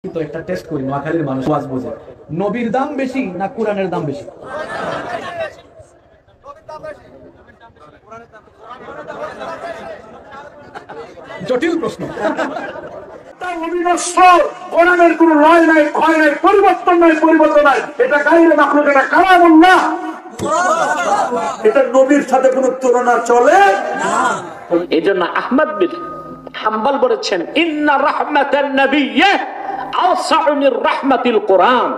তো একটা টেস্ট করি, নোয়াখালীর মানুষ ওয়াজ বোঝে, নবীর দাম বেশি না কোরআনের দাম বেশি? জটিল প্রশ্ন। কোরআনের কোন রায় নাই, ভয় নাই, পরিবর্তন নাই, পরিবর্তন নাই। এটা গায়রে মাখলুক, এটা কালামুল্লাহ। এটা নবীর সাথে কোন তুলনা চলে না। এই জন্য আহমদ বিন হাম্বল বলেছেন, ইন্না রাহমাতান নাবিয়্যি আওসাউ মির রাহমাতিল কোরআন।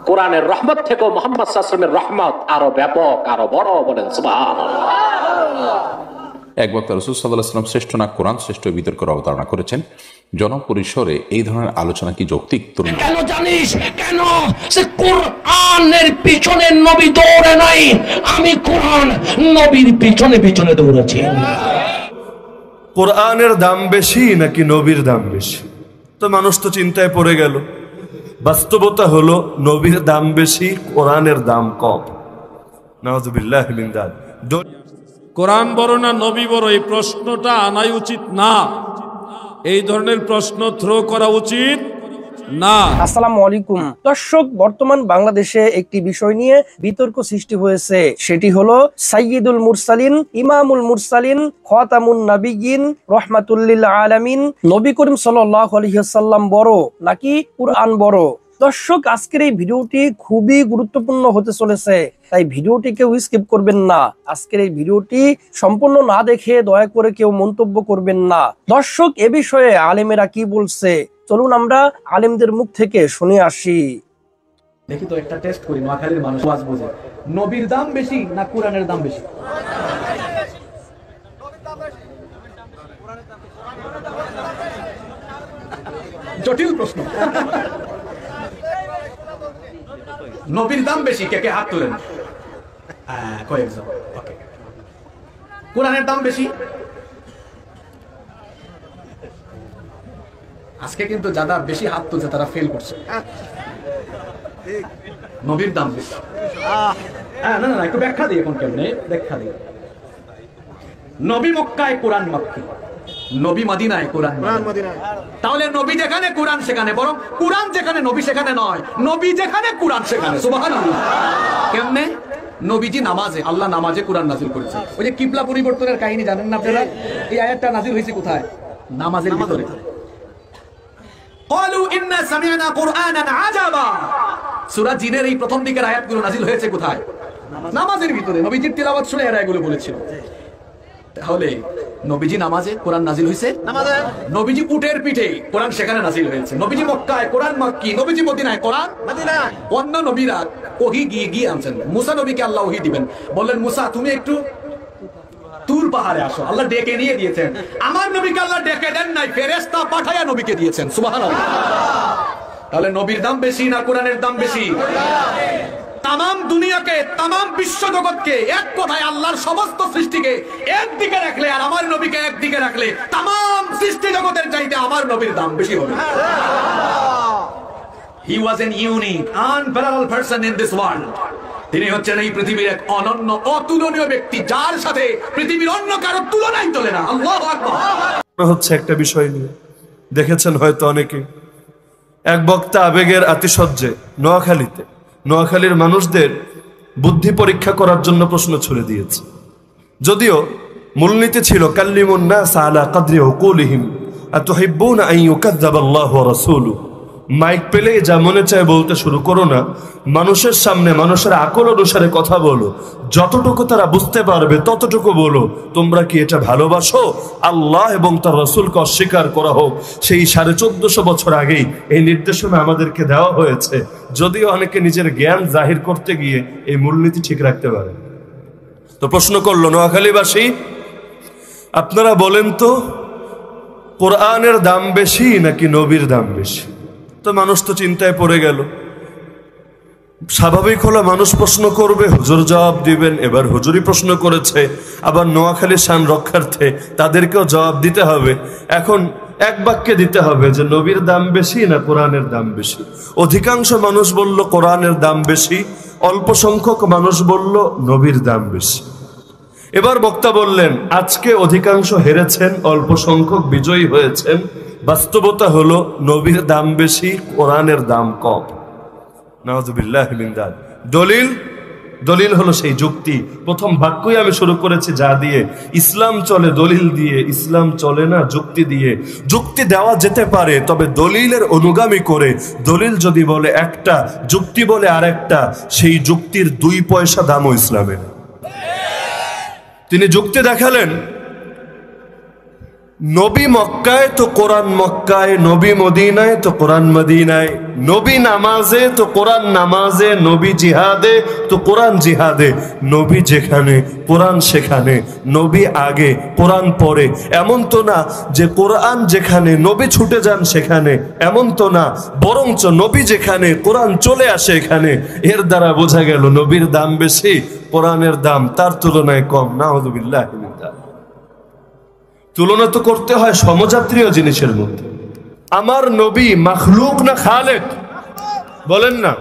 কোরআনের রহমত থেকে মুহাম্মদ সাল্লাল্লাহু আলাইহি ওয়াসাল্লামের রহমত আরো ব্যাপক, আরো বড়। বলেন সুবহানাল্লাহ। এক বক্তা রাসূল সাল্লাল্লাহু আলাইহি ওয়াসাল্লাম শ্রেষ্ঠ না কোরআন শ্রেষ্ঠ বিতর্কের অবতারণা করেছেন। জনপরিসরে এই ধরনের আলোচনা কি যৌক্তিক? কেন জানিস কেন? সে কোরআনের পিছনে নবী দৌড়ে নাই, আমি কোরআন নবীর পিছনে পিছনে দৌড়েছি। কোরআনের দাম বেশি নাকি নবীর দাম বেশি? তো মানুষ তো চিন্তায় পড়ে গেল। বাস্তবতা হলো নবীর দাম বেশি, কোরআনের দাম কম। নাউযুবিল্লাহ মিন যালিক। কোরআন বড় না নবী বড়, এই প্রশ্নটা আনাই উচিত না। এই ধরনের প্রশ্ন থ্রো করা উচিত না। আসসালামু আলাইকুম দর্শক, বর্তমান বাংলাদেশে একটি বিষয় নিয়ে বিতর্ক সৃষ্টি হয়েছে, সেটি হলো সাইয়্যিদুল মুরসালিন, ইমামুল মুরসালিন, খাতামুন নবিয়্যিন, রাহমাতুল লিল আলামিন নবী করিম সাল্লাল্লাহু আলাইহি ওয়াসাল্লাম বড় নাকি কোরআন বড়? দর্শক, আজকের এই ভিডিওটি খুবই গুরুত্বপূর্ণ হতে চলেছে, তাই ভিডিওটি কেউ স্কিপ করবেন না। আজকের এই ভিডিওটি সম্পূর্ণ না দেখে দয়া করে কেউ মন্তব্য করবেন না। দর্শক, এ বিষয়ে আলেমেরা কি বলছে, চলুন আমরা আলেমদের মুখ থেকে শুনে আসি। দেখি তো একটা টেস্ট করি, নোয়াখালীর মানুষ ওয়াজ বোঝে, নবীর দাম বেশি না কোরআনের দাম বেশি? জটিল প্রশ্ন। নবীর দাম বেশি, কে কে হাত তোলেন? কয়েকজন। কোরআনের দাম বেশি? আজকে কিন্তু যারা বেশি হাত তুলছে তারা ফেল করছে। নবীর দাম বেশি। না না, একটু ব্যাখ্যা দিই। এখন কেমনে ব্যাখ্যা দিই? নবী মক্কায়, কোরআন মক্কি। নবী মদিনায়, কোরআন মদিনায়। তাহলে নবী যেখানে কোরআন সেখানে, বরং কোরআন যেখানে নবী সেখানে নয়, নবী যেখানে কোরআন সেখানে। সুবহানাল্লাহ। কেমনে? নবীজি নামাজে, আল্লাহ নামাজে কোরআন নাযিল করেছে। ওই যে কিবলা পরিবর্তনের কাহিনী জানেন না আপনারা? এই আয়াতটা নাযিল হয়েছে কোথায়? নামাজের ভিতরে। ক্বালু ইন্না সামি'না কুরআনান আজাবা। সূরা জিনের এই প্রথম দিকের আয়াতগুলো নাযিল হয়েছে কোথায়? নামাজের ভিতরে। নবীজির তিলাওয়াত শুনে এরা এগুলো বলেছিল। তাহলে নবীজি নামাজে, কোরআন নাযিল হয়েছে নামাজে। নবীজি উটের পিঠে, কোরআন সেখানে নাযিল হয়েছে। নবীজি মক্কায়, কোরআন মক্কি। নবীজি মদিনায়, কোরআন মদিনায়। অন্য নবীরা ওহী গিয়ে আনছেন। মুসা নবীকে আল্লাহ ওহী দিবেন, বললেন মুসা তুমি একটু তুর পাহাড়ে আসো। আল্লাহ ডেকে নিয়ে দিয়েছেন। আমার নবীকে আল্লাহ ডেকে দেন নাই, ফেরেশতা পাঠায়া নবীকে দিয়েছেন। সুবহানাল্লাহ। তাহলে নবীর দাম বেশি না কোরআনের দাম বেশি? তামাম দুনিয়াকে, তামাম বিশ্ব জগৎকে, এক কথায় আল্লাহর সমস্ত সৃষ্টিকে একদিকে রাখলে আর আমার নবীকে একদিকে রাখলে তামাম সৃষ্টি জগতের চাইতে আমার নবীর দাম বেশি হবে। He was an unique, unparalleled person in this world. তিনি হচ্ছেন এই পৃথিবীর এক অনন্য, অতুলনীয় ব্যক্তি, যার সাথে পৃথিবীর অন্য কারো তুলনাই চলে না। আল্লাহু আকবার। হচ্ছে একটা বিষয় নিয়ে দেখেছেন হয়তো অনেকে, এক বক্তা আবেগের আতিশয্যে নোয়াখালীর মানুষদের বুদ্ধি পরীক্ষা করার জন্য প্রশ্ন ছুড়ে দিয়েছে। যদিও মূলনীতি ছিল কাল্লিমুন নাস আলা কদরি উকুলিহিম আতুহিব্বুনা আন ইউকাযযাবা আল্লাহু ওয়া রাসূলুহু। মাইক পেলে যা মনে চায় বলতে শুরু করো না, মানুষের সামনে মানুষের আকল অনুসারে কথা বলো, যতটুকু তারা বুঝতে পারবে ততটুকু বলো। তোমরা কি এটা ভালোবাসো? আল্লাহ এবং তার রাসূলকে অস্বীকার করা হোক। সেই 1450 বছর আগেই এই নির্দেশনা আমাদেরকে দেওয়া হয়েছে, যদিও অনেকে নিজের জ্ঞান জাহির করতে গিয়ে এই মূলনীতি ঠিক রাখতে পারে। তো প্রশ্ন করলো নোয়াখালীবাসী, আপনারা বলেন তো কোরআনের দাম বেশি নাকি নবীর দাম বেশি? তো মানুষ তো চিন্তায় পড়ে গেল। স্বাভাবিক হলো মানুষ প্রশ্ন করবে, হুজুর জবাব দিবেন। এবার হুজুরই প্রশ্ন করেছে, আবার নোয়াখালীর শান রক্ষার্থে তাদেরকেও জবাব দিতে হবে। এখন এক বাক্যে দিতে হবে যে নবীর দাম বেশি না কোরআনের দাম বেশি। অধিকাংশ মানুষ বলল কোরআনের দাম বেশি, অল্প সংখ্যক মানুষ বলল নবীর দাম বেশি। এবার বক্তা বললেন, আজকে অধিকাংশ হেরেছেন, অল্প সংখ্যক বিজয়ী হয়েছেন। বাস্তবতা হলো নবীর দাম বেশি, কোরআনের দাম কম। নাউযুবিল্লাহি মিন যালিক। দলিল হলো সেই যুক্তি। প্রথম বাক্যই আমি শুরু করেছি যা দিয়ে, ইসলাম চলে দলিল দিয়ে, ইসলাম চলে না যুক্তি দিয়ে। যুক্তি দেওয়া যেতে পারে, তবে দলিলের অনুগামী করে। দলিল যদি বলে একটা, যুক্তি বলে আরেকটা, সেই যুক্তির 2 পয়সা দামও ইসলামের। তিনি যুক্তি দেখালেন, নবী মক্কায় তো কোরআন মক্কায়, নবী মদিনায় তো কোরআন মদিনায়, নবী নামাজে তো কোরআন নামাজে, নবী জিহাদে তো কোরআন জিহাদে। নবী যেখানে কোরআন সেখানে, নবী আগে কোরআন পরে। এমন তো না যে কোরআন যেখানে নবী ছুটে যান সেখানে, এমন তো না, বরঞ্চ নবী যেখানে কোরআন চলে আসে এখানে। এর দ্বারা বোঝা গেল নবীর দাম বেশি, কোরআনের দাম তার তুলনায় কম। নাউযুবিল্লাহি মিন যালিক। তুলনা তো করতে হয় সমজাতীয় জিনিসের মধ্যে। আমার নবী মাখলুক না খালেক? বলেন না।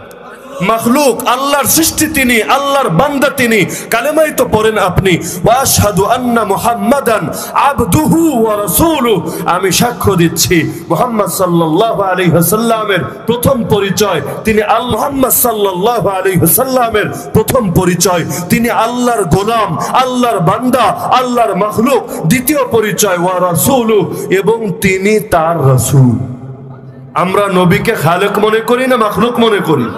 মাখলুক, আল্লাহর সৃষ্টি তিনি, আল্লাহর বান্দা তিনি। কালেমাই তো পড়েন আপনি, ওয়া আশহাদু আন্না মুহাম্মাদান আবদুহু ওয়া রাসূলুহু। আমি সাক্ষ্য দিচ্ছি মুহাম্মদ সাল্লাল্লাহু আলাইহি ওয়াসাল্লামের প্রথম পরিচয় তিনি মুহাম্মদ সাল্লাল্লাহু আলাইহি ওয়াসাল্লামের প্রথম পরিচয় তিনি আল্লাহর গোলাম, আল্লাহর বান্দা, আল্লাহর মাখলুক। দ্বিতীয় পরিচয় ওয়া রাসূলুহু, এবং তিনি তার রাসূল। আমরা নবীকে খালেক মনে করি না মাখলুক মনে করি?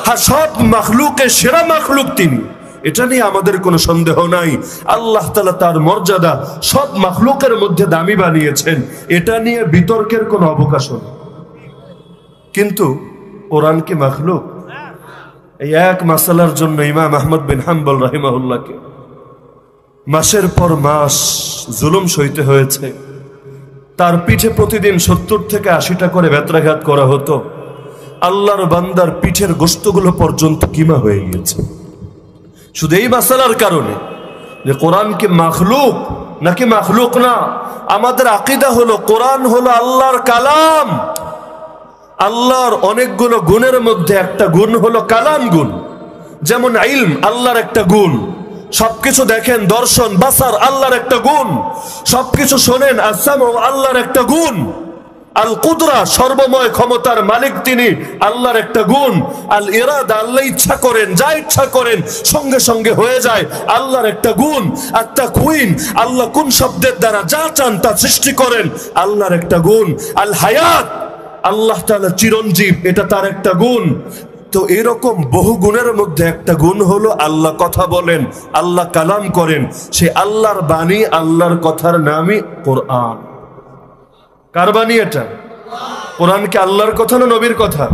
হ্যাঁ, সব মাখলুকের সেরা মাখলুক তিনি, এটা নিয়ে আমাদের কোনো সন্দেহ নাই। আল্লাহ তাআলা তার মর্যাদা সব মাখলুকের মধ্যে দামি বানিয়েছেন, এটা নিয়ে বিতর্কের কোনো অবকাশ নেই। কিন্তু কোরআন কি মাখলুক? এই এক মাসালার জন্য ইমাম আহমদ বিন হাম্বল রাহিমাহুল্লাহকে মাসের পর মাস জুলুম সইতে হয়েছে। তার পিঠে প্রতিদিন 70 থেকে 80টা করে বেত্রাঘাত করা হতো। আল্লাহর বান্দার পিঠের গোশতগুলো পর্যন্ত কিমা হয়ে গিয়েছে, শুধু এই মাসালার কারণে যে কোরআন কি মাখলুক নাকি মাখলুক না। আমাদের আকীদা হলো কোরআন হলো আল্লাহর কালাম। আল্লাহর অনেকগুলো গুণের মধ্যে একটা গুণ হলো কালাম গুণ। যেমন ইলম আল্লাহর একটা গুণ, সবকিছু দেখেন, দর্শন বাসার আল্লাহর একটা গুণ, সবকিছু শোনেন, আসামু আল্লাহর একটা গুণ। আল কুদরা সর্বময় ক্ষমতার মালিক তিনি, আল্লাহর একটা গুণ। আল ইরাদা আল্লাহ ইচ্ছা করেন, যা ইচ্ছা করেন সঙ্গে সঙ্গে হয়ে যায়, আল্লাহর একটা গুণ। আর তাকওয়িন আল্লাহ কোন শব্দের দ্বারা যা চান তা সৃষ্টি করেন, আল্লাহর একটা গুণ। আল হায়াত আল্লাহ তাআলা চিরঞ্জীব, এটা তার একটা গুণ। তো এরকম বহু গুণের মধ্যে একটা গুণ হলো আল্লাহ কথা বলেন, আল্লাহ কালাম করেন। সে আল্লাহর বাণী, আল্লাহর কথার নামই কোরআন। কার বাণী এটা? কোরআন কি আল্লাহর কথা না নবীর কথা?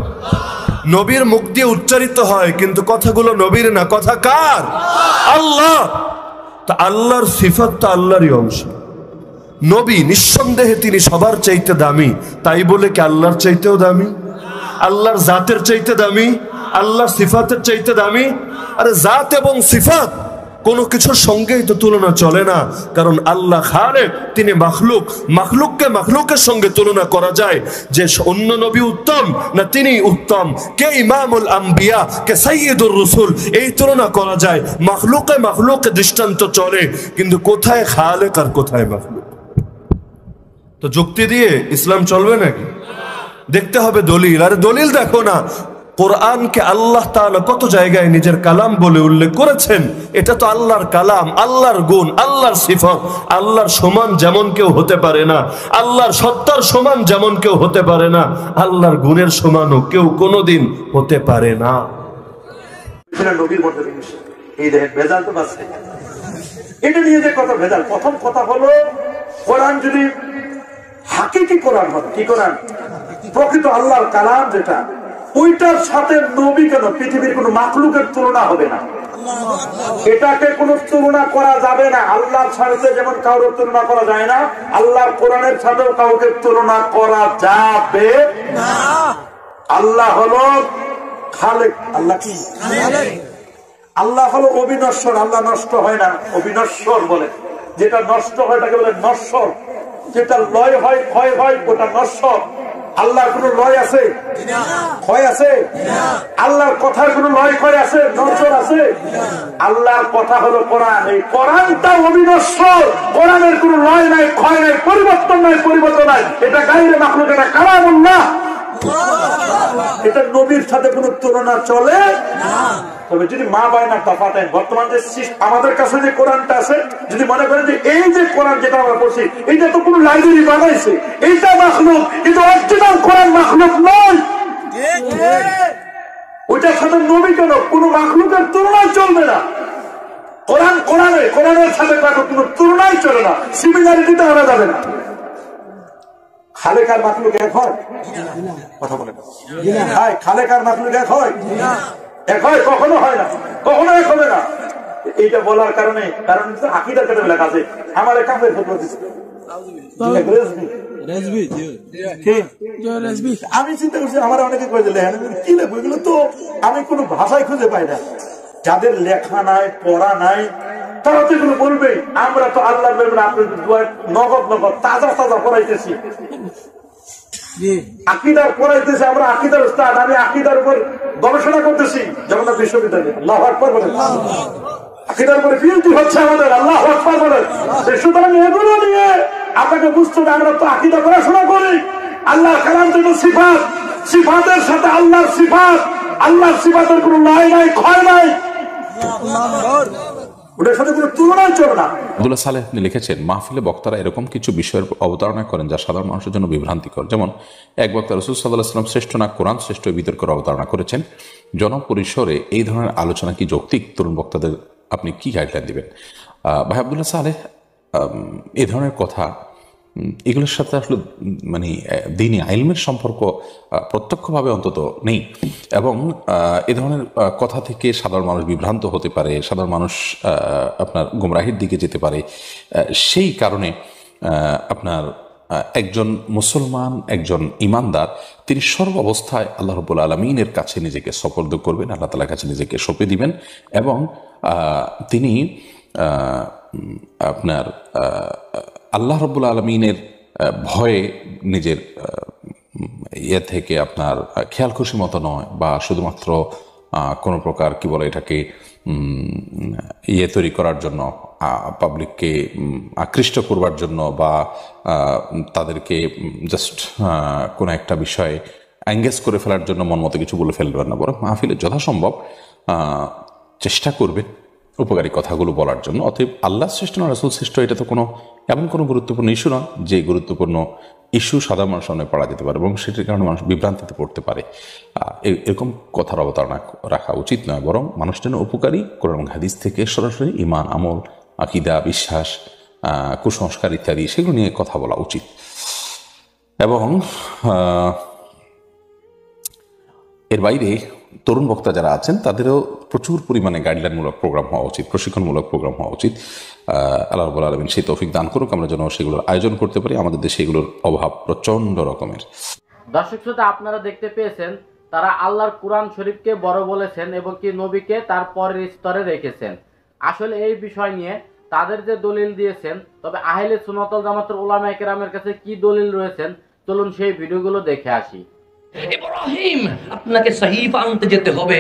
নবীর মুখ দিয়ে উচ্চারিত হয়, কিন্তু কথাগুলো নবীর না। কথা কার? আল্লাহ। তা আল্লাহর সিফাত তো আল্লাহরই অংশ। নবী নিঃসন্দেহে তিনি সবার চাইতে দামি, তাই বলে কি আল্লাহর চাইতেও দামি? আল্লাহর জাতের চাইতে দামি? আল্লাহর সিফাতের চাইতে দামি? আরে জাত এবং সিফাত কোনো কিছুর সঙ্গেই তো তুলনা চলে না। কারণ আল্লাহ খালেক, তিনি মাখলুক। মাখলুককে মাখলুকের সঙ্গে তুলনা করা যায় যে অন্য নবী উত্তম না তিনি উত্তম, কে ইমামুল আম্বিয়া, কে সাইয়্যিদুর রাসূল, এই তুলনা করা যায়। মাখলুকে মাখলুকে দৃষ্টান্ত চলে, কিন্তু কোথায় খালেক আর কোথায় মাখলুক? তো যুক্তি দিয়ে ইসলাম চলবে নাকি? দেখতে হবে দলিল। আর দলিল দেখো না, কোরআনকে আল্লাহ তাআলা কত জায়গায় নিজের কালাম বলে উল্লেখ করেছেন। এটা তো আল্লাহর কালাম, আল্লাহর গুণ, আল্লাহর সিফাত। আল্লাহর সমান যেমন কেউ হতে পারে না, আল্লাহর সত্তার সমান যেমন কেউ হতে পারে না, আল্লাহর গুণের সমানও কেউ কোনোদিন হতে পারে না। নবীর মধ্যে এই দেখেন ভেজাল তো আছে, এটা নিয়ে যে কথা ভেজাল। প্রথম কথা হলো কোরআন যদি হাকিকি কোরআন হয়, কি কোরআন? প্রকৃত আল্লাহর কালাম যেটা, ওইটার সাথে নবী কেন পৃথিবীর কোন মাখলুকের তুলনা হবে না। এটাকে কোন তুলনা করা যাবে না। আল্লাহর সাথে যেমন কাউকে তুলনা করা যায় না, আল্লাহর কোরআনের সাথেও কাউকে তুলনা করা যাবে না। আল্লাহ হলো খালেক। আল্লাহ কি? আল্লাহ হলো অবিনশ্বর। আল্লাহ নষ্ট হয় না, অবিনশ্বর বলে। যেটা নষ্ট হয় তাকে বলে নশ্বর, যেটা লয় হয় ক্ষয় হয় ওটা নশ্বর। আল্লাহর কোন লয় আছে? ক্ষয় আছে? আল্লাহর কথার কোন লয় ক্ষয় আছে? নজর আছে? আল্লাহর কথা হলো কোরআন। এই কোরআনটা অবিনশ্বর। কোরআনের কোন লয় নাই, ক্ষয় নাই, পরিবর্তন নাই। এটা গায়রে মাখলুক, এটা কালামুল্লাহ। এটা নবীর সাথে কোন তুলনা চলে না। তবে যদি মা বায়না তফাৎ হয়, বর্তমান যে আমাদের কাছে যে কোরআনটা আছে, যদি মনে করেন যে এই যে কোরআন যেটা আমরা পড়ছি এইটা তো কোন লাইব্রেরি বানাইছে, এইটা মাখলুক, কিন্তু অরিজিনাল কোরআন মাখলুক নয়। ওইটার সাথে নবী কেন কোন মাখলুকের তুলনায় চলবে না। কোরআনের সাথে কোন তুলনায় চলে না, সিমিলারিটিতে আনা যাবে না। খালেকার মাখলুক এক হয়? কথা বলে খালেকার মাখলুক এক হয়? এক হয়? কখনো হয় না, কখনো এক হবে না। এইটা বলার কারণে আকীদার কাছে লেখা আছে, আমার কাফের ফতোয়া দিচ্ছে। আমি চিন্তা করছি আমার অনেকে কয়ে দিলে কি লেখবো এগুলো, তো আমি কোন ভাষায় খুঁজে পাই না। যাদের লেখা নাই, পড়া নাই, তারা তো এগুলো বলবে। আমরা তো আল্লাহ নগদ তাজা পড়াইতেছি, আকীদার পড়াইতেছি, আমরা আকীদার উস্তাদ। আমি আকীদার উপর গবেষণা করতেছি জগন্নাথ বিশ্ববিদ্যালয়ে। আল্লাহু আকবার বলেন। আকীদার উপরে পিএইচডি হচ্ছে আমাদের। আল্লাহু আকবার বলেন। সুতরাং এগুলো নিয়ে আপনাকে বুঝতে হবে আমরা তো আকীদা পড়াশোনা করি। আল্লাহর কালাম তো সিফাত, সিফাতের সাথে আল্লাহর সিফাত, আল্লাহর সিফাতের কোনো লয় নাই, ক্ষয় নাই, ওটার সাথে কোনো তুলনায় চলে না। আব্দুল্লাহ সালেহ আপনি লিখেছেন, মাহফিলে বক্তারা এরকম কিছু বিষয়ের অবতারণা করেন যা সাধারণ মানুষের জন্য বিভ্রান্তিকর। যেমন এক বক্তা রাসূল সাল্লাল্লাহু আলাইহি ওয়াসাল্লাম শ্রেষ্ঠ না কোরআন শ্রেষ্ঠ বিতর্কের অবতারণা করেছেন। জনপরিসরে এই ধরনের আলোচনা কি যৌক্তিক? তরুণ বক্তাদের আপনি কি গাইডলাইন দিবেন? ভাই আব্দুল্লাহ সালেহ, এই ধরনের কথা এগুলোর সাথে আসলে মানে দ্বীনি ইলমের সম্পর্ক প্রত্যক্ষভাবে অন্তত নেই, এবং এ ধরনের কথা থেকে সাধারণ মানুষ বিভ্রান্ত হতে পারে, সাধারণ মানুষ আপনার গুমরাহির দিকে যেতে পারে। সেই কারণে আপনার একজন মুসলমান, একজন ইমানদার, তিনি সর্ব অবস্থায় আল্লাহ রাব্বুল আলামিনের কাছে নিজেকে সুপর্দ করবেন, আল্লাহ তাআলার কাছে নিজেকে সঁপে দিবেন, এবং তিনি আপনার আল্লাহ রাব্বুল আলামিনের ভয়ে নিজের ইয়ে থেকে আপনার খেয়াল খুশি মতো নয়, বা শুধুমাত্র কোনো প্রকার কি বলে এটাকে ইয়ে তৈরি করার জন্য, পাবলিককে আকৃষ্ট করবার জন্য, বা তাদেরকে জাস্ট কোনো একটা বিষয়ে এঙ্গেজ করে ফেলার জন্য মন মতো কিছু বলে ফেলবেন না, বরং মাহফিলে যথাসম্ভব চেষ্টা করবেন উপকারী কথাগুলো বলার জন্য। অতএব আল্লাহ শ্রেষ্ঠ না রাসূল শ্রেষ্ঠ, এটা তো কোনো এমন কোনো গুরুত্বপূর্ণ ইস্যু নয় যে গুরুত্বপূর্ণ ইস্যু সাধারণ মানুষের সামনে পড়া যেতে পারে, এবং সেটির কারণে মানুষ বিভ্রান্তিতে পড়তে পারে। এরকম কথার অবতারণা রাখা উচিত নয়, বরং মানুষের জন্য উপকারী কোরআন এবং হাদিস থেকে সরাসরি ঈমান, আমল, আকীদা, বিশ্বাস, কুসংস্কার ইত্যাদি সেগুলো নিয়ে কথা বলা উচিত। এবং এর বাইরে তরুণ বক্তা যারা আছেন তাদেরও প্রচুর পরিমাণে গাইডলাইনমূলক প্রোগ্রাম হওয়া উচিত, প্রশিক্ষণমূলক প্রোগ্রাম হওয়া উচিত। আল্লাহ রাব্বুল আলামিন সেই তৌফিক দান করুক, আমরা যেন সেগুলোর আয়োজন করতে পারি। আমাদের দেশে এগুলোর অভাব প্রচন্ড রকমের। দর্শক শ্রোতা, আপনারা দেখতে পেয়েছেন তারা আল্লাহর কুরআন শরীফকে বড় বলেছেন এবং কি নবীকে তার পরের স্তরে রেখেছেন। আসলে এই বিষয় নিয়ে তাদের যে দলিল দিয়েছেন, তবে আহলে সুন্নাত ওয়াল জামাতের উলামায়ে কেরামের কাছে কি দলিল রয়েছেন, চলুন সেই ভিডিওগুলো দেখে আসি। ইব্রাহিম, আপনাকে সহিফা আনতে যেতে হবে,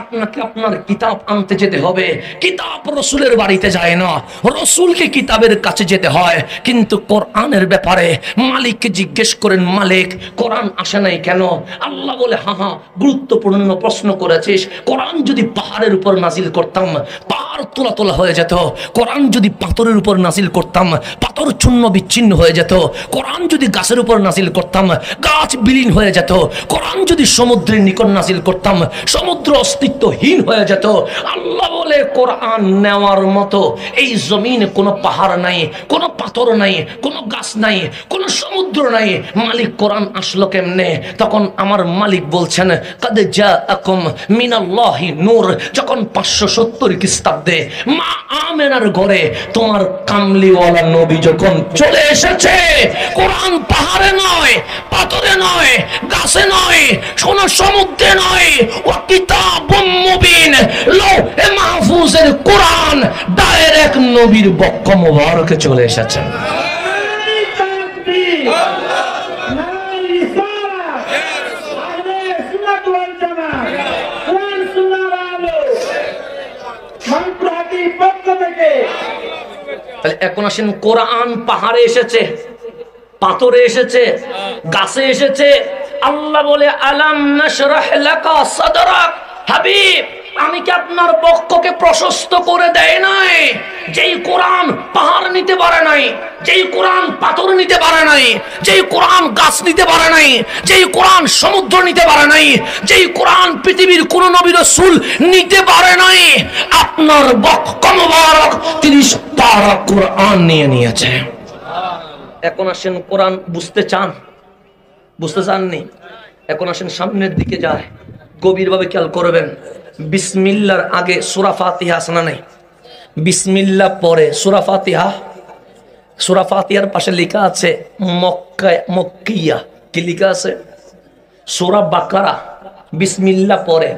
আপনাকে আপনার কিতাব আনতে যেতে হবে। কিতাব রসুলের বাড়িতে যায় না, রসুলকে কিতাবের কাছে যেতে হয়। কিন্তু কোরআনের ব্যাপারে মালিককে জিজ্ঞেস করেন, মালিক কোরআন আসে নাই কেন? আল্লাহ বলে, হ্যাঁ গুরুত্বপূর্ণ প্রশ্ন করেছিস। কোরআন যদি পাহাড়ের উপর নাজিল করতাম, পাহাড় তোলা তোলা হয়ে যেত। কোরআন যদি পাথরের উপর নাজিল করতাম, পাথর চূর্ণ বিচ্ছিন্ন হয়ে যেত। কোরআন যদি গাছের উপর নাজিল করতাম, গাছ বিলীন হয়ে যেত। কোরআন যদি সমুদ্রের নিকট নাজিল করতাম, সমুদ্র অস্তিত্বহীন হয়ে যেত। আল্লাহ বলে, কোরআন নেওয়ার মতো এই জমিনে কোনো পাহাড় নাই, কোনো পাথর নাই, কোনো গাছ নাই, কোনো সমুদ্র নাই। মালিক কোরআন আসলো কেমনে? তখন আমার মালিক বলছেন, কাদ জাআকুম মিনাল্লাহি নূর। যখন 570 খ্রিস্টাব্দে মা আমেনার ঘরে তোমার কামলিওয়ালা নবী যখন চলে এসেছে, কোরআন পাহাড়ে নয়, পাথরে নয়, গাছে নয়, সোনা সমুদ্রে নয়, ও কিতাবুম মুবিন, লৌহে মাহফুজের কোরআন ডাইরেক্ট নবীর বক্ষ মোবারকে চলে এসেছেন। ওয়াল জামাত কোরআন সুন্নাহর আলো মানকুরাহাটির পক্ষ থেকে। তাহলে এখন আসেন, কোরআন পাহাড়ে এসেছে, পাথরে এসেছে, গাছে এসেছে। আল্লাহ বলে আলাম নাশরাহ লাকা সাদরাক, হাবিব আমি কি আপনার বক্ষকে প্রশস্ত করে দেয় নাই? যেই কোরআন পাহাড় নিতে পারে নাই, যেই কোরআন পাথর নিতে পারে নাই, যেই কোরআন গাছ নিতে পারে নাই, যেই কোরআন সমুদ্র নিতে পারে নাই, যেই কোরআন পৃথিবীর কোন নবী রাসূল নিতে পারে নাই, আপনার বক্ষ মোবারক 30 পারা কোরআন নিয়ে নিয়েছে। এখন আসেন, কোরআন বুঝতে চান? বুঝতে চাননি? এখন আসেন সামনের দিকে যায়, গভীরভাবে খেয়াল করবেন। বিসমিল্লাহর আগে সূরা ফাতিহা আছে না নাই? বিসমিল্লাহ পরে সূরা ফাতিহা। সূরা ফাতিহার পাশে লেখা আছে মক্কিয়া, কি লেখা আছে? সূরা বাকারা। বিসমিল্লাহ পরে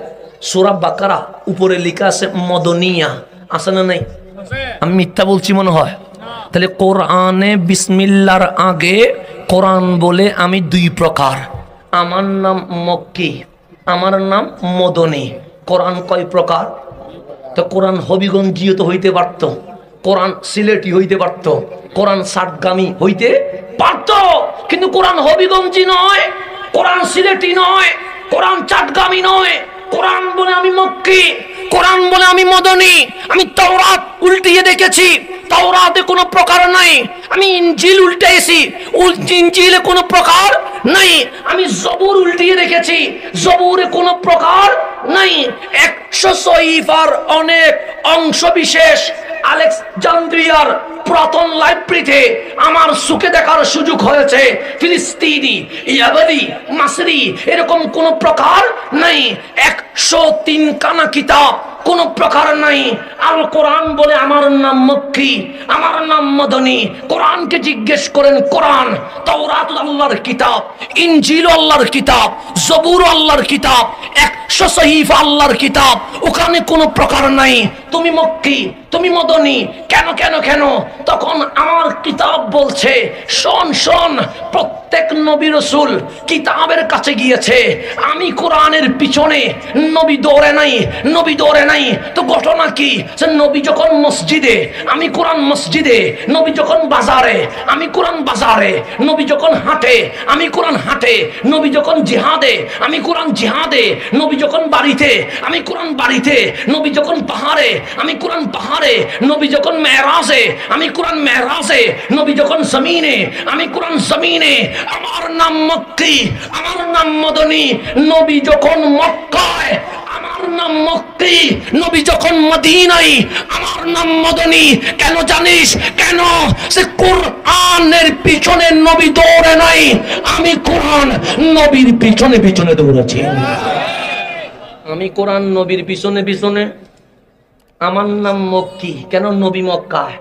সূরা বাকারা, উপরে লেখা আছে মদনিয়া, আছে না নাই? আমি মিথ্যা বলছি মনে হয়? তাহলে কোরআনে বিসমিল্লাহর আগে কোরআন বলে আমি 2 প্রকার, আমার নাম মক্কি, আমার নাম মদনী। কোরআন কয় প্রকার? তো কোরআন হবিগঞ্জিও তো হইতে পারত, কোরআন সিলেটি হইতে পারত, কোরআন সাতগামী হইতে পারত, কিন্তু কোরআন হবিগঞ্জি নয়, কোরআন সিলেটি নয়, কোরআন চাটগামী নয়। কোরআন বলে আমি মক্কি, কোরআন বলে আমি মদনী। আমি তাওরাত উল্টিয়ে দেখেছি, তাওরাতে কোনো প্রকার নাই। আমি ইনজিল উল্টাইছি, ইনজিলে কোনো প্রকার নাই। আমি জবুর উল্টিয়ে দেখেছি, জবুরে কোনো প্রকার নাই। 100 সহিফার অনেক অংশ বিশেষ আলেকজান্দ্রিয়ার পুরাতন লাইব্রেরিতে আমার চোখে দেখার সুযোগ হয়েছে। ফিলিস্তিনি, ইয়াবাদি, মাসরি এরকম কোন প্রকার নাই। 103 কানা কিতাব কোন প্রকার নাই। আল কোরআন বলে আমার নাম মক্কি, আমার নাম মদনী। কোরআনকে জিজ্ঞেস করেন, কোরআন তাওরাত আল্লাহর কিতাব, ইনজিল আল্লাহর কিতাব, জবুর আল্লাহর কিতাব, 100 সহিফা আল্লাহর কিতাব, ওখানে কোনো প্রকার নাই। তুমি মক্কি, তুমি মদনী, কেন কেন কেন? তখন আমার কিতাব বলছে, শোন শোন, প্রত্যেক নবী রাসূল কিতাবের কাছে গিয়েছে। আমি কোরআনের পিছনে, নবী দৌড়ে নাই, নবী দৌড়ে নাই। তো ঘটনা কি? যে নবী যখন মসজিদে, আমি কোরআন মসজিদে, নবী যখন বাজারে, আমি কোরআন বাজারে, নবী যখন হাঁটে, আমি কোরআন হাঁটে, নবী যখন জিহাদে, আমি কোরআন জিহাদে, নবী যখন বাড়িতে, আমি কোরআন বাড়িতে, নবী যখন পাহাড়ে, আমি কোরআন পাহাড়ে, নবী যখন মেরাজে, আমি কোরআন মেরাজে, নবী যখন জমিনে, আমি কোরআন জমিনে। আমার নাম মক্কি, আমার নাম মদনী। নবী যখন মক্কায়, আমার নাম মক্কি, নবী যখন মদিনায়, আমার নাম মদনী। কেন জানিস? কেন? সে কোরআনের পিছনে নবী দৌড়ে নাই, আমি কোরআন নবীর পিছনে পিছনে দৌড়েছি। আমি কোরআন নবীর পিছনে পিছনে। আমার নাম মক্কি, কেন? নবী মক্কায়।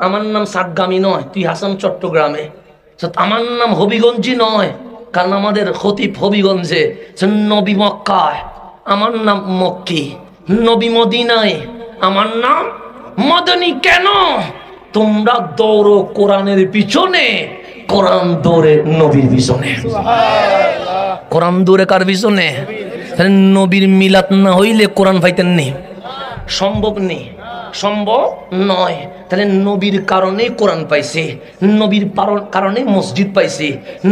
আমার নাম সাতগামী নয়, তুই হাসান চট্টগ্রামে। আমার নাম হবিগঞ্জি নয়, কারণ আমাদের খতিব হবিগঞ্জে। নবী মক্কায়, আমার নাম মক্কি। নবী মদিনায়, আমার নাম মদনী। কেন? তোমরা দৌড়ো কোরআনের পিছনে, কোরআন দৌড়ে নবীর পিছনে। কোরআন দৌড়ে কার পিছনে? নবীর মিলাদ না হইলে কোরআন পাইতেন নি, সম্ভব নেই, সম্ভব নয়। তাহলে নবীর কারণে কোরআন পাইছে, নবীর কারণে মসজিদ পাইছে,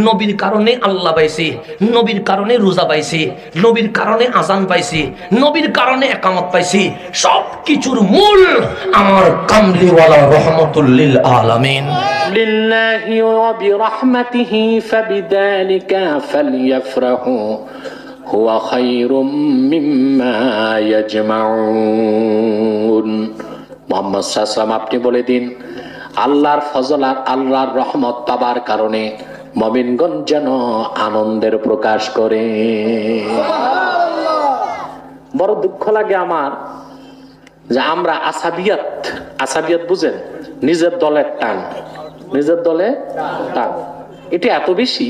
নবীর কারণে আল্লাহ পাইছে, নবীর কারণে রোজা পাইছে, নবীর কারণে আজান পাইছে, নবীর কারণে একামত পাইছে। সব কিছুর মূল আমার কামলিওয়ালা রহমতুল লিল আলামিন। লিল্লাহি ওয়া বিরহমাতিহি ফাবিযালিকা ফালইফরাহু হুয়া খায়রুম মিম্মা ইয়াজমাউন। মুহাম্মদ সাল্লাল্লাহু আলাইহি ওয়াসাল্লাম, আপনি বলে দিন, আল্লাহর ফজল আর আল্লাহর রহমত পাবার কারণে মুমিনগণ যেন আনন্দের প্রকাশ করে। বড় দুঃখ লাগে আমার যে আমরা আসাবিয়াত বুঝেন, নিজের দলের টান, নিজের দলে টান, এটা এত বেশি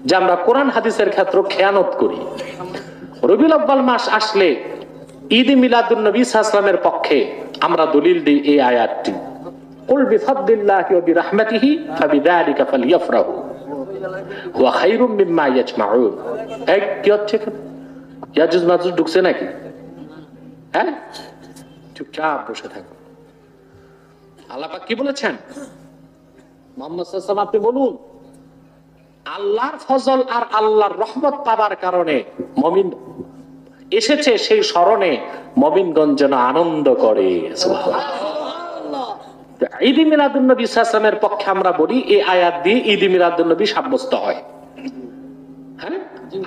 যে আমরা কোরআন হাদিসের ক্ষেত্রে খেয়ানত করি। রবিউল আউয়াল মাস আসলে ঈদ মিলাদুন নবী সাল্লাল্লাহু আলাইহি ওয়াসাল্লামের পক্ষে আমরা দলিল দিই এই আয়াতটি, কুল বিফাদলিল্লাহি ওয়া বিরহমাতিহি ফাবিযালিকা ফালইফরাহু হুয়া খায়রুম মিম্মা ইয়াজমাউন। এক কি হচ্ছে? ইয়াজুজ মাজুজ ঢুকছে নাকি? হ্যাঁ, চুপচাপ বসে থাকো। আল্লাহ পাক কি বলেছেন? মুহাম্মদ সাল্লাল্লাহু আলাইহি ওয়াসাল্লাম আপনি বলুন, আল্লাহর ফজল আর আল্লাহর রহমত পাবার কারণে মুমিন এসেছে, সেই স্মরণে মুমিনগণ যেন আনন্দ করে। সুবহানাল্লাহ। ঈদ মিলাদুন নবী সাল্লাল্লাহু আলাইহি ওয়াসাল্লামের পক্ষে আমরা বলি এই আয়াত দিয়ে ঈদ মিলাদুন নবী সাব্যস্ত হয়। হ্যাঁ,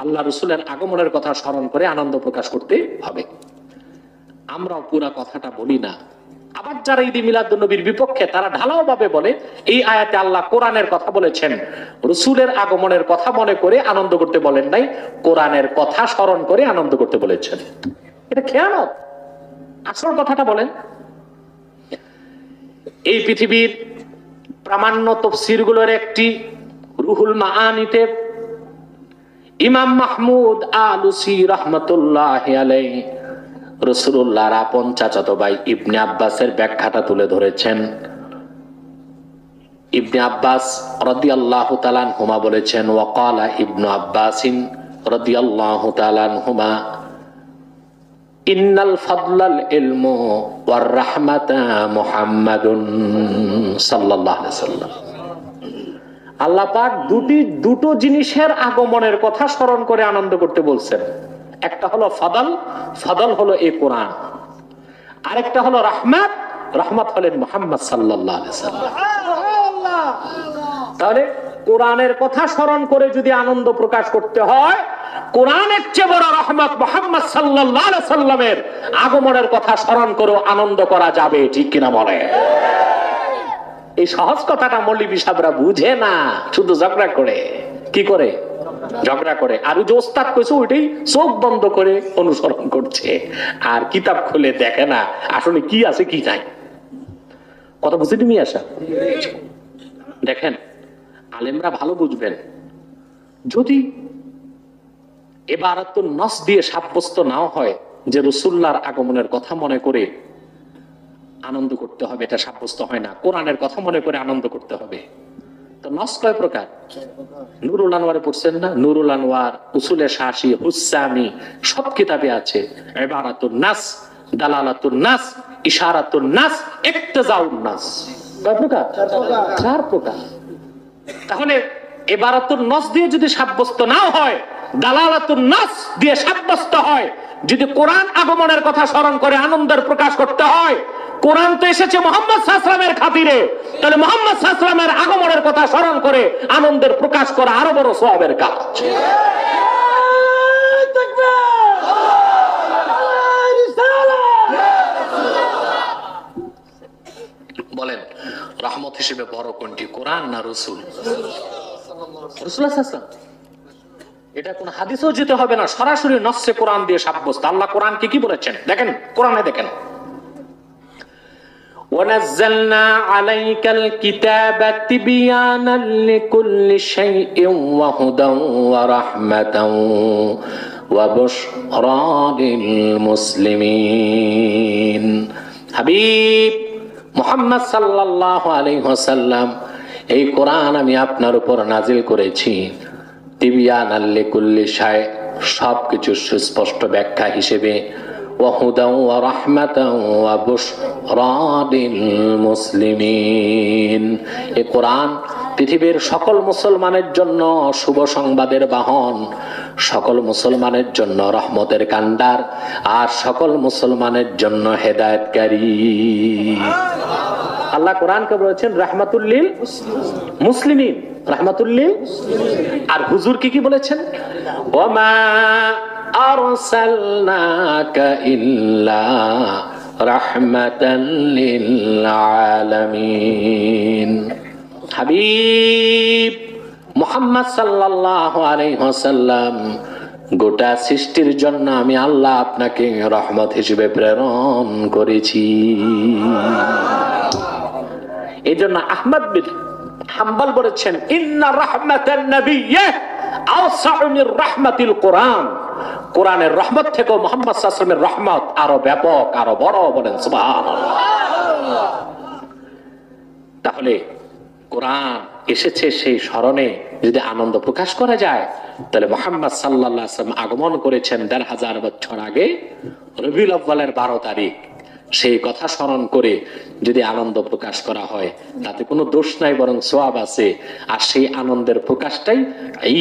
আল্লাহ রাসূলের আগমনের কথা স্মরণ করে আনন্দ প্রকাশ করতে হবে। আমরাও পুরা কথাটা বলি না। আবার যারা ঈদ মিলাদুন নবীর বিপক্ষে, তারা ঢালাও ভাবে বলে এই আয়াতে আল্লাহ কোরআনের কথা বলেছেন, রাসূলের আগমনের কথা মনে করে আনন্দ করতে বলেন নাই, কোরআনের কথা স্মরণ করে আনন্দ করতে বলেছেন। এটা খেয়ানত। আসল কথাটা বলেন। এই পৃথিবীর প্রামাণ্য তাফসীরগুলোর একটি রুহুল মাআনিতে ইমাম মাহমুদ আলুসি রাহমাতুল্লাহি আলাইহি রাসূলুল্লাহর আপন চাচাতো ভাই ইবনে আব্বাসের ব্যাখ্যাটা তুলে ধরেছেন। ইবনে আব্বাস রাদিয়াল্লাহু তাআলা আনহুমা বলেছেন, ওয়াকালা ইবনু আব্বাসিন রাদিয়াল্লাহু তাআলা আনহুমা ইন্নাল ফাদলাল ইলমু ওয়ার রাহমাতা মুহাম্মাদুন সাল্লাল্লাহু আলাইহি ওয়াসাল্লাম। আল্লাহ পাক দুটো জিনিসের আগমনের কথা স্মরণ করে আনন্দ করতে বলছেন। একটা হলো ফাদল, ফাদল হলো এই কোরআন, আরেকটা হলো রাহমাত, রাহমাত হলেন মুহাম্মদ সাল্লাল্লাহু আলাইহি ওয়াসাল্লাম। তাহলে কোরআনের কথা স্মরণ করে যদি আনন্দ প্রকাশ করতে হয়, কোরআনের চেয়ে বড় রহমত মুহাম্মদ সাল্লাল্লাহু আলাইহি ওয়াসাল্লামের আগমনের কথা স্মরণ করে আনন্দ করা যাবে, ঠিক কিনা বলে? এই সহজ কথাটা মৌলবী সাহেবরা বুঝে না, শুধু ঝগড়া করে। কি করে? ঝগড়া করে। আর ওই যে ওস্তাদ কইছে ওইটাই চোখ বন্ধ করে অনুসরণ করছে, আর কিতাব খুলে দেখে না আসলে কি আছে কি নাই। কথা বুঝে তুমি আসা দেখেন, আলেমরা ভালো বুঝবেন। যদি এবারাতুন নস দিয়ে সাব্যস্ত নাও হয় যে রাসূলুল্লাহর আগমনের কথা মনে করে আনন্দ করতে হবে, এটা সাব্যস্ত হয় না। কোরআনের কথা মনে করে আনন্দ করতে হবে। তো নস কয় প্রকার? নুরুল আনোয়ারে পড়ছেন না? নুরুল আনোয়ার, উসুলে শাসি, হুসামি, সব কিতাবে আছে ইবারাতুন নাস, দালালাতুন নাস, ইশারাতুন নাস, ইক্তিজাউন নাস। কয় প্রকার? চার প্রকার। তাহলে ইবারাতুন নাস দিয়ে যদি সাব্যস্ত না হয়, দালালাতুন নাস দিয়ে সাব্যস্ত হয়, যদি কোরআন আগমনের কথা স্মরণ করে আনন্দের প্রকাশ করতে হয়, কোরআন তো এসেছে মুহাম্মদ সাল্লাল্লাহু আলাইহি ওয়াসাল্লামের খাতিরে, তাহলে মুহাম্মদ সাল্লাল্লাহু আলাইহি ওয়াসাল্লামের আগমনের কথা স্মরণ করে আনন্দের প্রকাশ করা আরো বড় সওয়াবের কাজ। বলেন রহমত হিসেবে বড় কোনটি, কোরআন না রাসূল? রাসূলুল্লাহ সাল্লাল্লাহু আলাইহি ওয়াসাল্লাম। এটা কোন হাদিসও যেতে হবে না, সরাসরি নসে কোরআন দিয়ে সাব্যস্ত। আল্লাহ কোরআনকে কি বলেছেন দেখেন, কোরআনে দেখেন, وَنَزَّلْنَا عَلَيْكَ الْكِتَابَ تِبْيَانًا لِكُلِّ شَيْءٍ وَهُدًى وَرَحْمَةً وَبُشْرَى لِلْمُسْلِمِينَ। হাবিব মুহাম্মদ সাল্লাল্লাহু আলাইহি ওয়াসাল্লাম, এই কোরআন আমি আপনার উপর নাজিল করেছি তিবিয়ানাল লিকুল্লি শাই, সবকিছু সুস্পষ্ট ব্যাখ্যা হিসেবে, ওয়াহুদাও ওয়া রাহমাতাও ওয়া বুশরা লিল মুসলিমিন। এই কোরআন পৃথিবীর সকল মুসলমানের জন্য শুভ সংবাদের বাহন, সকল মুসলমানের জন্য রহমতের কান্ডার, আর সকল মুসলমানের জন্য হেদায়েতকারী। আল্লাহ কোরআনকে বলেছেন রাহমাতুল লিল মুসলিমিন, রাহমাতুল লিল। আর হুজুর কি বলেছেন? ওয়ামা আরসালনাকা ইল্লা রাহমাতাল লিল আলামিন। হাবিব মুহাম্মদ সাল্লাল্লাহু আলাইহি ওয়াসাল্লাম, গোটা সৃষ্টির জন্য আমি আল্লাহ আপনাকে রহমত হিসেবে প্রেরণ করেছি। এই জন্য আহমদ বিন হাম্বল বলেছেন ইন্না রাহমাতান নাবিয়্যি আওসাউ মির রাহমাতিল কোরআন। কোরআনের রহমত থেকে মুহাম্মদ সাল্লাল্লাহু আলাইহি ওয়াসাল্লামের রহমত আরো ব্যাপক, আরো বড়। বলেন সুবহানাল্লাহ। তাহলে কোরআন এসেছে সেই স্মরণে যদি আনন্দ প্রকাশ করা যায়, তাহলে মুহাম্মদ সাল্লাল্লাহু আলাইহি ওয়াসাল্লাম আগমন করেছেন ১৫০০ বছর আগে রবিউল আউয়ালের ১২ তারিখ। সেই কথা স্মরণ করে যদি আনন্দ প্রকাশ করা হয় তাতে কোনো দোষ নাই, বরং সওয়াব আছে। আর সেই আনন্দের প্রকাশটাই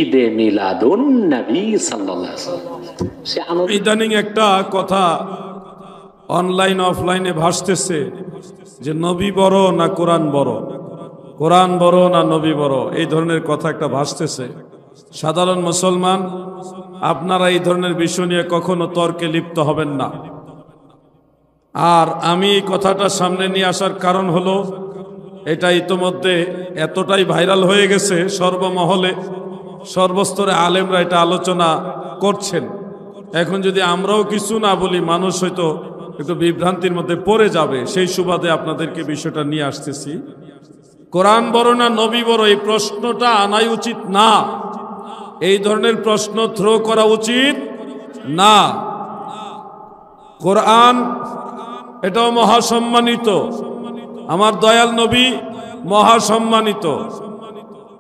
ঈদে মিলাদুন নবী সাল্লাল্লাহু আলাইহি ওয়াসাল্লাম। সে আনন্দ ইদানিং একটা কথা অনলাইন অফলাইনে ভাসতেছে যে নবী বড় না কোরআন বড়, কোরআন বড় না নবী বড়, এই ধরনের কথা একটা ভাসতেছে। সাধারণ মুসলমান, আপনারা এই ধরনের বিষয় নিয়ে কখনো তর্কে লিপ্ত হবেন না। আর আমি এই কথাটা সামনে নিয়ে আসার কারণ হলো, এটা ইতোমধ্যে এতটাই ভাইরাল হয়ে গেছে, সর্বমহলে সর্বস্তরে আলেমরা এটা আলোচনা করছেন। এখন যদি আমরাও কিছু না বলি, মানুষ হয়তো একটু বিভ্রান্তির মধ্যে পড়ে যাবে। সেই সুবাদে আপনাদেরকে বিষয়টা নিয়ে আসতেছি। কোরআন বড় না নবী বড়, এই প্রশ্নটা আনাই উচিত না। এই ধরনের প্রশ্ন থ্রো করা উচিত না। কোরআন এটাও মহাসম্মানিত, আমার দয়াল নবী মহাসম্মানিত।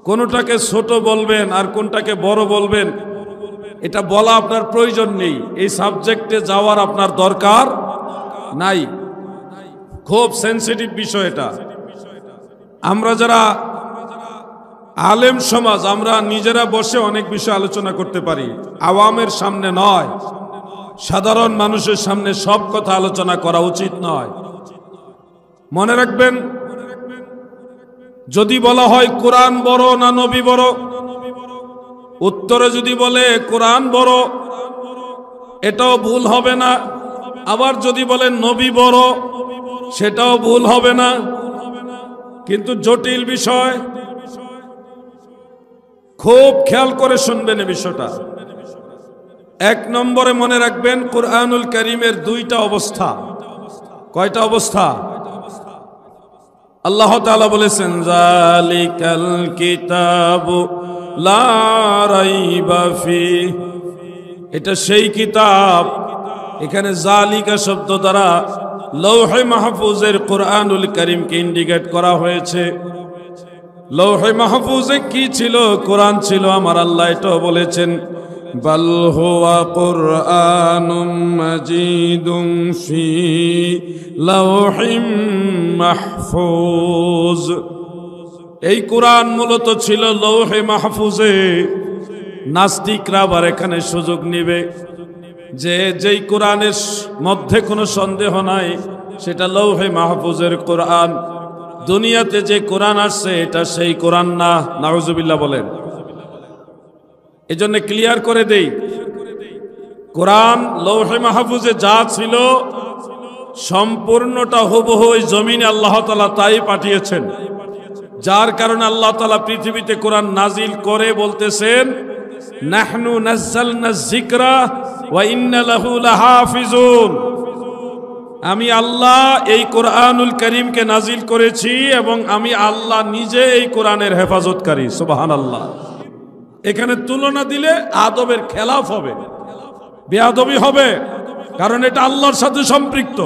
কোনটাকে ছোট বলবেন আর কোনটাকে বড় বলবেন, এটা বলা আপনার প্রয়োজন নেই। এই সাবজেক্টে যাওয়ার আপনার দরকার নাই। খুব সেনসিটিভ বিষয় এটা। আমরা যারা আলেম সমাজ, আমরা নিজেরা বসে অনেক বিষয় আলোচনা করতে পারি, আওয়ামের সামনে নয়, সাধারণ মানুষের সামনে সব কথা আলোচনা করা উচিত নয়। মনে রাখবেন, যদি বলা হয় কোরআন বড় না নবী বড়, উত্তরে যদি বলে কোরআন বড়, এটাও ভুল হবে না। আবার যদি বলেন নবী বড়, সেটাও ভুল হবে না। কিন্তু জটিল বিষয়, খুব খেয়াল করে শুনবেন এই বিষয়টা। এক নম্বরে মনে রাখবেন, কুরআনুল কারীমের দুইটা অবস্থা। কয়টা অবস্থা? আল্লাহ তাআলা বলেছেন, যালিকাল কিতাবু লা রাইবা ফিহি, এটা সেই কিতাব। এখানে জালিকা শব্দ দ্বারা লৌহে মাহফুজের কুরআনুল কারীমকে ইন্ডিকেট করা হয়েছে। লৌহে মাহফুজে কি ছিল? কোরআন ছিল। আমার আল্লাহ এটাও বলেছেন, বাল হুয়া কুরআনুম মাজিদুম ফি লাওহিম মাহফুজ। এই কোরআন মূলত ছিল লৌহে মাহফুজে। নাস্তিকরা আবার এখানে সুযোগ নিবে যে যেই কোরআনের মধ্যে কোনো সন্দেহ নাই, সেটা লৌহে মাহফুজের কোরআন। দুনিয়াতে যে কোরআন আসছে এটা সেই কোরআন না। নাউজুবিল্লাহ বলেন। এজন্য ক্লিয়ার করে দেই, কোরআন লৌহে মাহফুজে যা ছিল সম্পূর্ণটা হুবহু জমিনে আল্লাহ তাআলা তাই পাঠিয়েছেন। যার কারণে আল্লাহ তাআলা পৃথিবীতে কোরআন নাজিল করে বলতেছেন, নাহনু নাযালনা যিকরা ওয়া ইন্না লাহু লাহাফিজুন। আমি আল্লাহ এই কোরআনুল কারীমকে নাজিল করেছি এবং আমি আল্লাহ নিজে এই কোরআনের হেফাজতকারী। সুবহানাল্লাহ। এখানে তুলনা দিলে আদবের খেলাফ হবে, বেয়াদবি হবে, কারণ এটা আল্লাহর সাথে সম্পৃক্ত।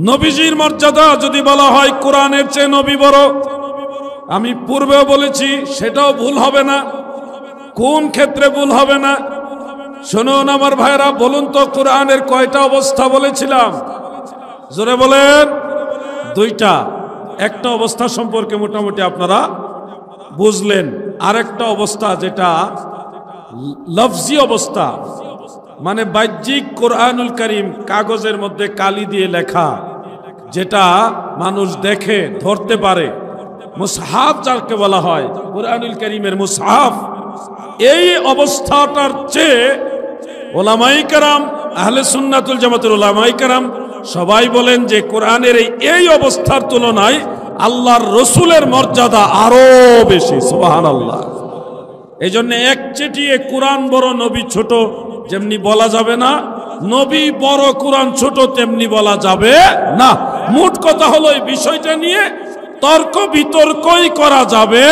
নবীজির মর্যাদা যদি বলা হয় কোরআনের চেয়ে নবী বড়, আমি পূর্বেও বলেছি, সেটাও ভুল হবে না। কোন ক্ষেত্রে ভুল হবে না? শুনুন আমার ভাইরা, বলুন তো কোরআনের কয়টা অবস্থা বলেছিলাম? জোরে বলেন। দুইটা। একটা অবস্থা সম্পর্কে মোটামুটি আপনারা বুঝলেন। আরেকটা অবস্থা যেটা লফজি অবস্থা, মানে বাহ্যিক কোরআনুল কারীম কাগজের মধ্যে কালি দিয়ে লেখা, যেটা মানুষ দেখে ধরতে পারে, মুসহাফ যাকে বলা হয়, কোরআনুল কারীমের মুসহাফ। এই অবস্থাটার চেয়ে ওলামায়ে কেরাম, আহলে সুন্নাতুল জামাতের ওলামায়ে কেরাম সবাই বলেন যে কোরআনের এই অবস্থার তুলনায় আল্লাহর রসুলের মর্যাদা আরো বেশি। সুবহানাল্লাহ। এই জন্য একচেটিয়ে কোরআন বড় নবী ছোট যেমনি বলা যাবে না, নবী বড় কোরআন ছোট তেমনি বলা যাবে না। মোট কথা হলো এই বিষয়টা নিয়ে তর্ক বিতর্কই করা যাবে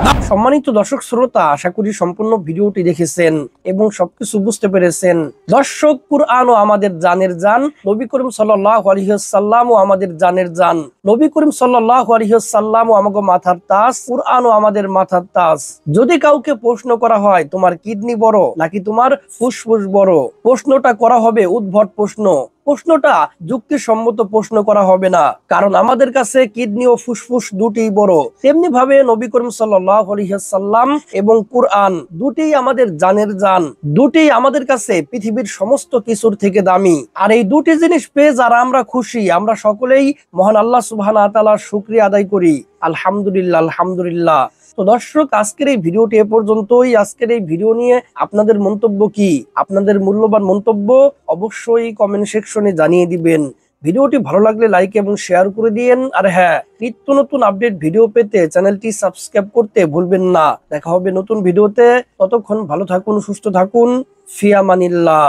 না। সম্মানিত দর্শক শ্রোতা, আশা করি সম্পূর্ণ ভিডিওটি দেখেছেন এবং সবকিছু বুঝতে পেরেছেন। দর্শক, কুরআনও আমাদের জানের জান, নবী করিম সাল্লাল্লাহু আলাইহি ওয়াসাল্লামও আমাদের জানের জান। নবী করিম সাল্লাল্লাহু আলাইহি ওয়াসাল্লামও আমাদের মাথার তাজ, কুরআনও আমাদের মাথার তাজ। যদি কাউকে প্রশ্ন করা হয় তোমার কিডনি বড় নাকি তোমার ফুসফুস বড়, প্রশ্নটা করা হবে উদ্ভট প্রশ্ন। প্রশ্নটা যুক্তিসম্মত প্রশ্ন করা হবে না, কারণ আমাদের কাছে কিডনি ও ফুসফুস দুটিই বড়। তেমনি ভাবে নবী করিম সাল্লাল্লাহু আলাইহি ওয়াসাল্লাম এবং কুরআন দুটিই আমাদের জানের জান, দুটিই আমাদের কাছে পৃথিবীর সমস্ত কিছুর থেকে দামি। আর এই দুটি জিনিস পেয়ে যারা আমরা খুশি, আমরা সকলেই মহান আল্লাহ সুবহানাহু ওয়া তাআলার শুকরিয়া আদায় করি। আলহামদুলিল্লাহ, আলহামদুলিল্লাহ। তো দর্শক, আজকের এই ভিডিওটি এ পর্যন্তই। আজকের এই ভিডিও নিয়ে আপনাদের মন্তব্য কি? আপনাদের মূল্যবান মন্তব্য অবশ্যই কমেন্ট সেকশনে জানিয়ে দিবেন। ভিডিওটি ভালো লাগলে লাইক এবং শেয়ার করে দিয়েন। আর হ্যাঁ, নিত্য নতুন আপডেট ভিডিও পেতে চ্যানেলটি সাবস্ক্রাইব করতে ভুলবেন না। দেখা হবে নতুন ভিডিওতে। ততক্ষণ ভালো থাকুন, সুস্থ থাকুন। ফি আমানিল্লাহ।